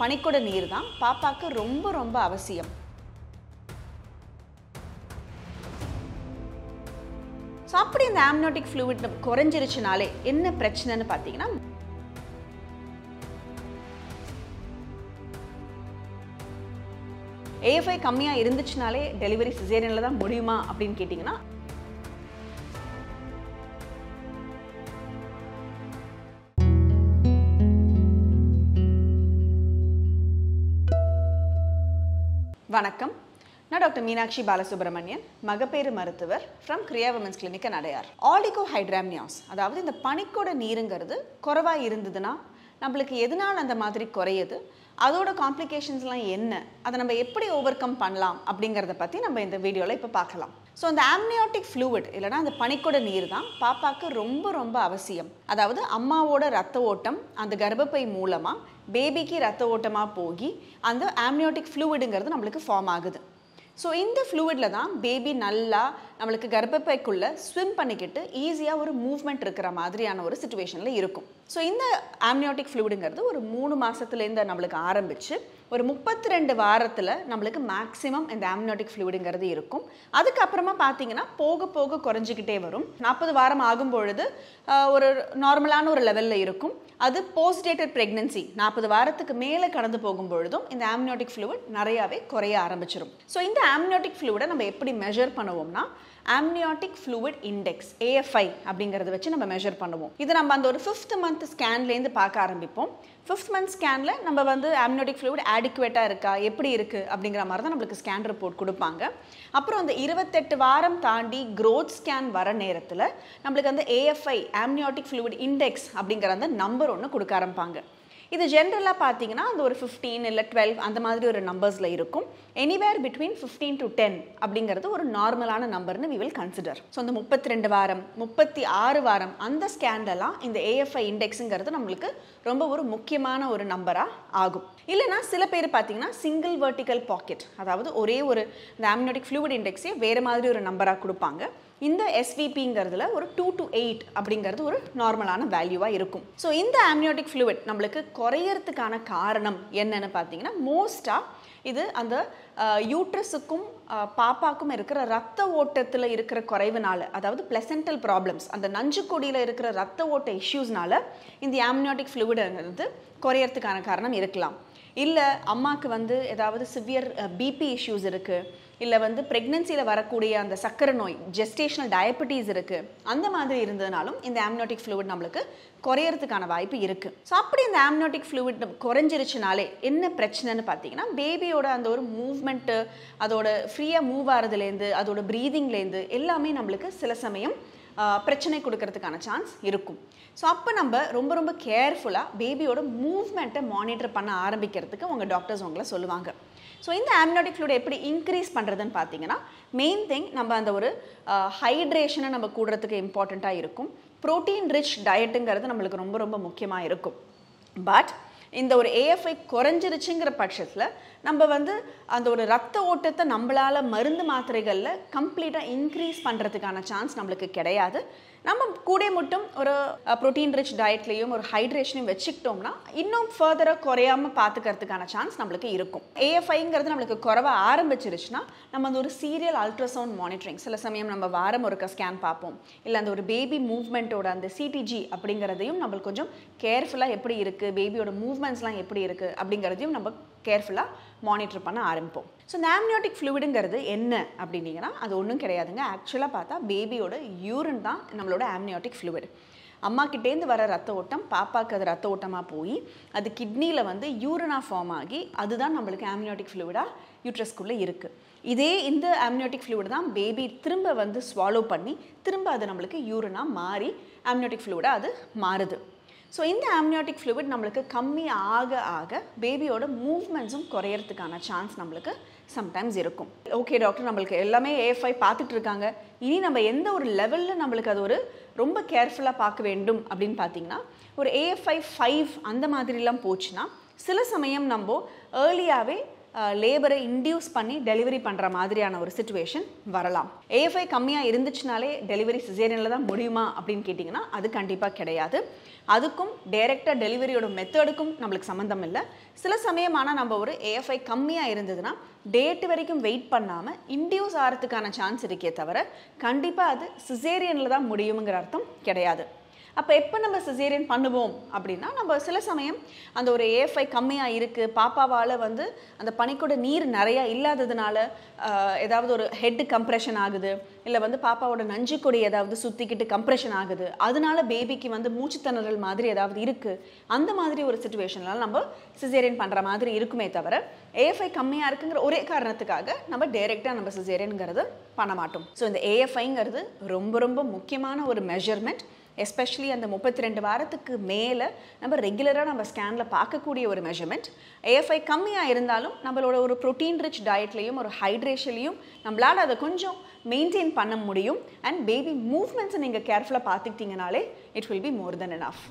பனிக்குட நீர் தான் பாப்பாக்கு ரொம்ப ரொம்ப அவசியம். ஸோ அப்படி இந்த ஆம்னியோட்டிக் ஃப்ளூயிட் குறைஞ்சிருச்சுனாலே என்ன பிரச்சனைன்னு பார்த்தீங்கன்னா, AFI கம்மியாக இருந்துச்சுனாலே டெலிவரி சிசேரியனில் தான் முடியுமா அப்படின்னு கேட்டிங்கன்னா, வணக்கம். நான் டாக்டர் மீனாட்சி பாலசுப்ரமணியன், மகப்பேறு மருத்துவர் from Kriya women's clinic and Adyar. Oligohydramnios, அதாவது இந்த பனிக்கூட நீருங்கிறது குறைவாக இருந்ததுன்னா நம்மளுக்கு எதனால் அந்த மாதிரி குறையுது, அதோட காம்ப்ளிகேஷன்ஸ்லாம் என்ன, அதை நம்ம எப்படி ஓவர் கம் பண்ணலாம் அப்படிங்கிறத பற்றி நம்ம இந்த வீடியோவில் இப்போ பார்க்கலாம். ஸோ அந்த ஆம்னியோட்டிக் ஃப்ளூயிட் இல்லைனா அந்த பனிக்கூட நீர் தான் பாப்பாக்கு ரொம்ப ரொம்ப அவசியம். அதாவது அம்மாவோட ரத்த ஓட்டம் அந்த கர்ப்பப்பை மூலமாக பேபிக்கு ரத்த ஓட்டமாக போகி அந்த ஆம்னியோட்டிக் ஃப்ளூயிடுங்கிறது நம்மளுக்கு ஃபார்ம் ஆகுது. ஸோ இந்த ஃப்ளூயிடில் தான் பேபி நல்லா நம்மளுக்கு கர்ப்பப்பைக்குள்ளே ஸ்விம் பண்ணிக்கிட்டு ஈஸியாக ஒரு மூவ்மெண்ட் இருக்கிற மாதிரியான ஒரு சிச்சுவேஷனில் இருக்கும். ஸோ இந்த ஆம்னியோட்டிக் ஃப்ளூயிடுங்கிறது ஒரு 3 மாதத்துலேருந்து நம்மளுக்கு ஆரம்பித்து ஒரு 32 வாரத்தில் நம்மளுக்கு மேக்ஸிமம் இந்த ஆம்னியோட்டிக் ஃப்ளூயிடுங்கிறது இருக்கும். அதுக்கப்புறமா பார்த்தீங்கன்னா போக போக குறைஞ்சிக்கிட்டே வரும். 40 வாரம் ஆகும் பொழுது ஒரு நார்மலான ஒரு லெவலில் இருக்கும். அது போஸ்டேட்டட் ப்ரெக்னன்சி 40 வாரத்துக்கு மேலே கடந்து போகும் பொழுதும் இந்த ஆம்னியோட்டிக் ஃப்ளூயிட் நிறையாவே குறைய ஆரம்பிச்சிடும். ஸோ இந்த ஆம்னியோட்டிக் ஃப்ளூயிடை நம்ம எப்படி மெஷர் பண்ணுவோம்னா, ஆம்னியோட்டிக் ஃப்ளூயிட் இண்டெக்ஸ் AFI அப்படிங்கிறத வச்சு நம்ம மெஷர் பண்ணுவோம். இது நம்ம அந்த ஒரு 5th மந்த் ஸ்கேன்லேருந்து பார்க்க ஆரம்பிப்போம். 5th மந்த் ஸ்கேனில் நம்ம வந்து ஆம்னியோட்டிக் ஃப்ளூயிட் ஆடிக்குவேட்டாக இருக்கா, எப்படி இருக்குது அப்படிங்கிற மாதிரி தான் நம்மளுக்கு ஸ்கேன் ரிப்போர்ட் கொடுப்பாங்க. அப்புறம் அந்த 28 வாரம் தாண்டி க்ரோத் ஸ்கேன் வர நேரத்தில் நம்மளுக்கு அந்த AFI ஆம்னியோட்டிக் ஃப்ளூயிட் இண்டெக்ஸ் அப்படிங்கிற அந்த நம்பர் ஒன்று கொடுக்க ஆரம்பிப்பாங்க. இது ஜென்ரலாக பார்த்தீங்கன்னா அந்த ஒரு 15 இல்லை 12 அந்த மாதிரி ஒரு நம்பர்ஸில் இருக்கும். எனிவேர் பிட்வீன் 15 to 10 அப்படிங்கிறது ஒரு நார்மலான நம்பர்னு வி வில் கன்சிடர். ஸோ அந்த 32 வாரம் 36 வாரம் அந்த ஸ்கேன்லலாம் இந்த AFI இண்டெக்ஸுங்கிறது நம்மளுக்கு ரொம்ப ஒரு முக்கியமான ஒரு நம்பராக ஆகும். இல்லைனா சில பேர் பார்த்தீங்கன்னா சிங்கிள் வெர்டிக்கல் பாக்கெட், அதாவது ஒரே ஒரு இந்த ஆம்னியோட்டிக் ஃப்ளூயிட் இண்டெக்ஸே வேறு மாதிரி ஒரு நம்பராக கொடுப்பாங்க. இந்த SVPங்கிறதுல ஒரு 2 to 8 அப்படிங்கிறது ஒரு நார்மலான வேல்யூவாக இருக்கும். ஸோ இந்த ஆம்னியோட்டிக் ஃப்ளூயிட் நம்மளுக்கு குறையறதுக்கான காரணம் என்னன்னு பார்த்தீங்கன்னா, மோஸ்ட்டாக இது அந்த யூட்ரஸுக்கும் பாப்பாக்கும் இருக்கிற ரத்த ஓட்டத்தில் இருக்கிற குறைவுனால, அதாவது பிளசென்டல் ப்ராப்ளம்ஸ், அந்த நஞ்சுக்கொடியில் இருக்கிற ரத்த ஓட்ட இஷ்யூஸ்னால இந்த ஆம்னியோட்டிக் ஃப்ளூயிடுங்கிறது குறையறதுக்கான காரணம் இருக்கலாம். இல்லை அம்மாவுக்கு வந்து ஏதாவது சிவியர் BP இஷ்யூஸ் இருக்குது, இல்லை வந்து ப்ரெக்னென்சியில் வரக்கூடிய அந்த சக்கரை நோய் ஜெஸ்டேஷனல் டயபெட்டிஸ் இருக்குது, அந்த மாதிரி இருந்ததுனாலும் இந்த ஆம்னியோட்டிக் ஃப்ளூயிட் நம்மளுக்கு குறையறதுக்கான வாய்ப்பு இருக்குது. ஸோ அப்படி இந்த ஆம்னியோட்டிக் ஃப்ளூயிட் குறைஞ்சிருச்சுனாலே என்ன பிரச்சனைன்னு பார்த்தீங்கன்னா, பேபியோட அந்த ஒரு மூவ்மெண்ட்டு, அதோட ஃப்ரீயாக மூவ் ஆகிறதுலேருந்து அதோட ப்ரீதிங்லேருந்து எல்லாமே நம்மளுக்கு சில சமயம் பிரச்சனை கொடுக்கறதுக்கான சான்ஸ் இருக்கும். ஸோ அப்போ நம்ம ரொம்ப ரொம்ப கேர்ஃபுல்லாக பேபியோட மூவ்மெண்ட்டை மானிட்டர் பண்ண ஆரம்பிக்கிறதுக்கு உங்கள் டாக்டர்ஸ் உங்களை சொல்லுவாங்க. ஸோ இந்த ஆம்னியோட்டிக் ஃப்ளூயிட் எப்படி இன்க்ரீஸ் பண்ணுறதுன்னு பார்த்தீங்கன்னா, மெயின் திங் நம்ம அந்த ஒரு ஹைட்ரேஷனை நம்ம கூடுறதுக்கு இம்பார்ட்டண்ட்டாக இருக்கும். ப்ரோட்டீன் ரிச் டயட்டுங்கிறது நம்மளுக்கு ரொம்ப ரொம்ப முக்கியமாக இருக்கும். பட் இந்த ஒரு AFI குறைஞ்சிருச்சுங்கிற பட்சத்தில் நம்ம வந்து அந்த ஒரு ரத்த ஓட்டத்தை நம்மளால் மருந்து மாத்திரைகளில் கம்ப்ளீட்டாக இன்க்ரீஸ் பண்ணுறதுக்கான சான்ஸ் நம்மளுக்கு கிடையாது. நம்ம கூட மட்டும் ஒரு ப்ரோட்டீன் ரிச் டயட்லேயும் ஒரு ஹைட்ரேஷனையும் வச்சுக்கிட்டோம்னா இன்னும் ஃபர்தராக குறையாமல் பார்த்துக்கிறதுக்கான சான்ஸ் நம்மளுக்கு இருக்கும். AFIங்கிறது நம்மளுக்கு குறைவாக ஆரம்பிச்சிருச்சுன்னா நம்ம அந்த ஒரு சீரியல் அல்ட்ராசவுண்ட் மானிட்டரிங், சில சமயம் நம்ம வாரம் ஒருக்க ஸ்கேன் பார்ப்போம், இல்லை அந்த ஒரு பேபி மூவ்மெண்ட்டோட அந்த CTG அப்படிங்கிறதையும் நம்மளுக்கு கொஞ்சம் கேர்ஃபுல்லாக எப்படி இருக்குது, பேபியோட மூவ்மெண்ட்ஸ்லாம் எப்படி இருக்குது அப்படிங்கிறதையும் நம்ம கேர்ஃபுல்லாக மானிட்டர் பண்ண ஆரம்பிப்போம். ஸோ இந்த ஆம்னியோட்டிக் ஃப்ளூயிடுங்கிறது என்ன அப்படின்னீங்கன்னா, அது ஒன்றும் கிடையாதுங்க. ஆக்சுவலாக பார்த்தா பேபியோட யூரின் தான் நம்மளோட ஆம்னியோட்டிக் ஃப்ளூயிட். அம்மா கிட்டேருந்து வர ரத்த ஓட்டம் பாப்பாவுக்கு அது ரத்த ஓட்டமாக போய் அது கிட்னியில் வந்து யூரினாக ஃபார்ம் ஆகி அதுதான் நம்மளுக்கு ஆம்னியோட்டிக் ஃப்ளூயிடாக யூட்ரஸ்குள்ளே இருக்குது. இதே இந்த ஆம்னியோட்டிக் ஃப்ளூயிட் தான் பேபி திரும்ப வந்து ஸ்வாலோ பண்ணி திரும்ப அது நம்மளுக்கு யூரினாக மாறி ஆம்னியோட்டிக் ஃப்ளூயிடாக அது மாறுது. ஸோ இந்த ஆம்னியோட்டிக் ஃப்ளூயிட் நம்மளுக்கு கம்மி ஆக ஆக பேபியோட மூவ்மெண்ட்ஸும் குறையறதுக்கான சான்ஸ் நம்மளுக்கு சம்டைம்ஸ் இருக்கும். ஓகே டாக்டர், நம்மளுக்கு எல்லாமே AFI பார்த்துட்டு இருக்காங்க, இனி நம்ம எந்த ஒரு லெவலில் நம்மளுக்கு அது ஒரு ரொம்ப கேர்ஃபுல்லாக பார்க்க வேண்டும் அப்படின்னு பார்த்தீங்கன்னா, ஒரு AFI 5 அந்த மாதிரிலாம் போச்சுன்னா சில சமயம் நம்ம ஏர்லியாகவே லேபரை இன்டியூஸ் பண்ணி டெலிவரி பண்ணுற மாதிரியான ஒரு சிச்சுவேஷன் வரலாம். ஏஎஃப்ஐ கம்மியாக இருந்துச்சுனாலே டெலிவரி சிசேரியனில் தான் முடியுமா அப்படின்னு கேட்டிங்கன்னா அது கண்டிப்பாக கிடையாது. அதுக்கும் டைரெக்டாக டெலிவரியோட மெத்தடுக்கும் நம்மளுக்கு சம்மந்தம் இல்லை. சில சமயம் ஆனால் நம்ம ஒரு ஏஎஃப்ஐ கம்மியாக இருந்ததுன்னா டேட் வரைக்கும் வெயிட் பண்ணாமல் இன்டியூஸ் ஆகிறதுக்கான சான்ஸ் இருக்கே தவிர கண்டிப்பாக அது சிசேரியனில் தான் முடியுங்கிற அர்த்தம் கிடையாது. அப்போ எப்போ நம்ம சிசேரியன் பண்ணுவோம் அப்படின்னா, நம்ம சில சமயம் அந்த ஒரு ஏஎஃப்ஐ கம்மியாக இருக்குது, பாப்பாவால் வந்து அந்த பனிக்கூட நீர் நிறையா இல்லாததுனால ஏதாவது ஒரு ஹெட் கம்ப்ரெஷன் ஆகுது, இல்லை வந்து பாப்பாவோட நஞ்சுக்கொடி ஏதாவது சுற்றிக்கிட்டு கம்ப்ரெஷன் ஆகுது, அதனால பேபிக்கு வந்து மூச்சு திணறல் மாதிரி ஏதாவது இருக்குது, அந்த மாதிரி ஒரு சிச்சுவேஷன்லாம் நம்ம சிசேரியன் பண்ணுற மாதிரி இருக்குமே தவிர ஏஎஃப்ஐ கம்மியாக இருக்குங்கிற ஒரே காரணத்துக்காக நம்ம டைரெக்டாக நம்ம சிசேரியனுங்கிறது பண்ண மாட்டோம். ஸோ இந்த ஏஎஃப்ஐங்கிறது ரொம்ப ரொம்ப முக்கியமான ஒரு மெஷர்மெண்ட். எஸ்பெஷலி அந்த 32 வாரத்துக்கு மேலே நம்ம ரெகுலராக நம்ம ஸ்கேனில் பார்க்கக்கூடிய ஒரு மெஷர்மெண்ட். ஏஎஃப்ஐ கம்மியாக இருந்தாலும் நம்மளோட ஒரு ப்ரோட்டீன் ரிச் டயட்லேயும் ஒரு ஹைட்ரேஷன்லையும் நம்மளால் அதை கொஞ்சம் மெயின்டைன் பண்ண முடியும். அண்ட் பேபி மூவ்மெண்ட்ஸை நீங்கள் கேர்ஃபுல்லாக பார்த்துக்கிட்டிங்கனாலே it will be more than enough.